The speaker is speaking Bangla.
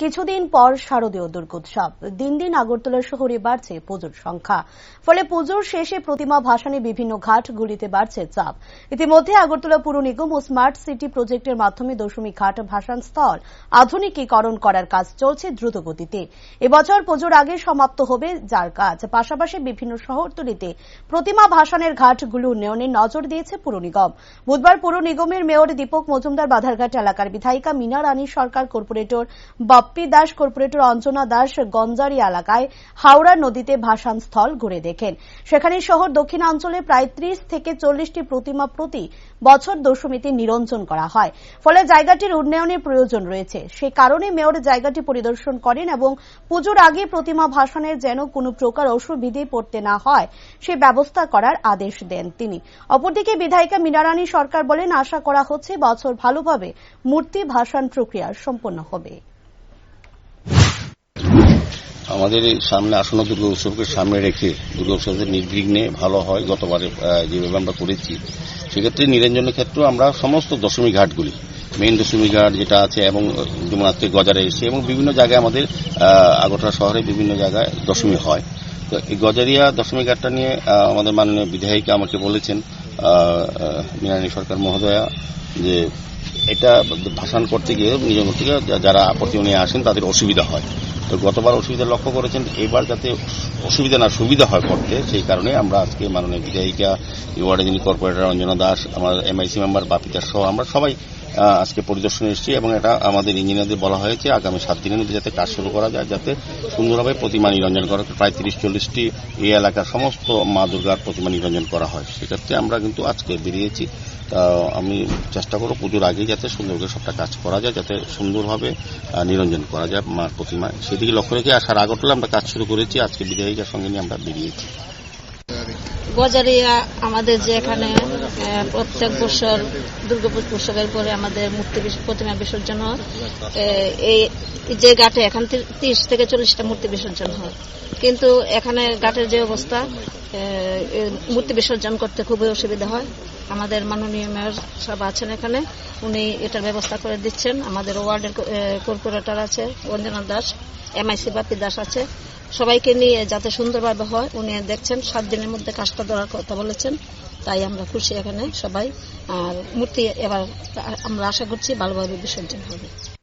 কিছুদিন পর শারদীয় দুর্গোৎসব। দিন দিন আগরতলা শহরে বাড়ছে পুজোর সংখ্যা। ফলে পুজোর শেষে প্রতিমা ভাসানে বিভিন্ন ঘাটগুলিতে বাড়ছে চাপ। ইতিমধ্যে আগরতলা পুর নিগম ও স্মার্ট সিটি প্রজেক্টের মাধ্যমে দশমী ঘাট ভাসান স্থল আধুনিকীকরণ করার কাজ চলছে দ্রুতগতিতে। এবছর পুজোর আগে সমাপ্ত হবে যার কাজ। পাশাপাশি বিভিন্ন শহরতলিতে প্রতিমা ভাসানের ঘাটগুলো উন্নয়নে নজর দিয়েছে পুর নিগম। বুধবার পুর নিগমের মেয়র দীপক মজুমদার, বাধারঘাট এলাকার বিধায়িকা মীনা রানী সরকার, কর্পোরেটর বাপ্পি দাস, কর্পোরেটর অঞ্জনা দাস গঞ্জারি এলাকায় হাওড়া নদীতে ভাসান স্থল ঘুরে দেখেন। সেখানে শহর দক্ষিণাঞ্চলে প্রায় 30 থেকে 40টি প্রতিমা প্রতি বছর দশমীতে নিরঞ্জন করা হয়। ফলে জায়গাটির উন্নয়নের প্রয়োজন রয়েছে। সে কারণে মেয়র জায়গাটি পরিদর্শন করেন এবং পুজোর আগে প্রতিমা ভাসানের যেন কোনো প্রকার অসুবিধে পড়তে না হয় সে ব্যবস্থা করার আদেশ দেন তিনি। অপরদিকে বিধায়িকা মীনা রানী সরকার বলেন, আশা করা হচ্ছে বছর ভালোভাবে মূর্তি ভাসান প্রক্রিয়া সম্পন্ন হবে। আমাদের সামনে আসন্ন দুর্গা উৎসবকে সামনে রেখে দুর্গা উৎসবের নির্বিঘ্নে ভালো হয় গতবারে যেভাবে আমরা করেছি, সেক্ষেত্রে নিরঞ্জনের ক্ষেত্রেও আমরা সমস্ত দশমী ঘাটগুলি, মেইন দশমী ঘাট যেটা আছে এবং যেমন আজকে গজারে এসে এবং বিভিন্ন জায়গায় আমাদের আগরতলা শহরে বিভিন্ন জায়গায় দশমী হয়। তো এই গজারিয়া দশমী ঘাটটা নিয়ে আমাদের মাননীয় বিধায়িকা আমাকে বলেছেন, মীনারানী সরকার মহোদয়া, যে এটা ভাসান করতে গিয়ে নিরঞ্জন থেকে যারা প্রতিমা নিয়ে আসেন তাদের অসুবিধা হয়। তো গতবার অসুবিধা লক্ষ্য করেছেন, এবার যাতে অসুবিধা না সুবিধা হয় করতে, সেই কারণে আমরা আজকে মাননীয় বিধায়িকা, ওয়ার্ডের যিনি কর্পোরেটর অঞ্জনা দাস, আমার এমআইসি মেম্বার বাপ্পি দাস সহ আমরা সবাই আজকে পরিদর্শনে এসেছি এবং এটা আমাদের ইঞ্জিনিয়ারদের বলা হয়েছে আগামী 7 দিনের মধ্যে যাতে কাজ শুরু করা যায়, যাতে সুন্দরভাবে প্রতিমা নিরঞ্জন করা, প্রায় 30-40টি এই এলাকার সমস্ত মা দুর্গার প্রতিমা নিরঞ্জন করা হয়। সেক্ষেত্রে আমরা কিন্তু আজকে বেরিয়েছি। তা আমি চেষ্টা করব পুজোর আগেই যাতে সুন্দর করে সবটা কাজ করা যায়, যাতে সুন্দরভাবে নিরঞ্জন করা যায় মার প্রতিমা। সেদিকে লক্ষ্য রেখে আসার আগরতলা আমরা কাজ শুরু করেছি। আজকে বিধায়িকার সঙ্গে নিয়ে আমরা বেরিয়েছি। গজারিয়া আমাদের যে এখানে প্রত্যেক বছর দুর্গাপুজো উৎসবের পরে আমাদের মূর্তি প্রতিমা বিসর্জন হয়। এই যে ঘাটে এখান 30 থেকে 40টা মূর্তি বিসর্জন হয়, কিন্তু এখানে ঘাটের যে অবস্থা, মূর্তি বিসর্জন করতে খুবই অসুবিধা হয়। আমাদের মাননীয় মেয়র সাহেব আছেন এখানে, উনি এটার ব্যবস্থা করে দিচ্ছেন। আমাদের ওয়ার্ডের কর্পোরেটর আছে অঞ্জনা দাস, এমআইসি বাপ্পি দাস আছে, সবাইকে নিয়ে যাতে সুন্দরভাবে হয় উনি দেখছেন। 7 দিনের মধ্যে কাজটা ধরার কথা বলেছেন, তাই আমরা খুশি এখানে সবাই। আর মূর্তি এবার আমরা আশা করছি ভালোভাবে বিসর্জন হবে।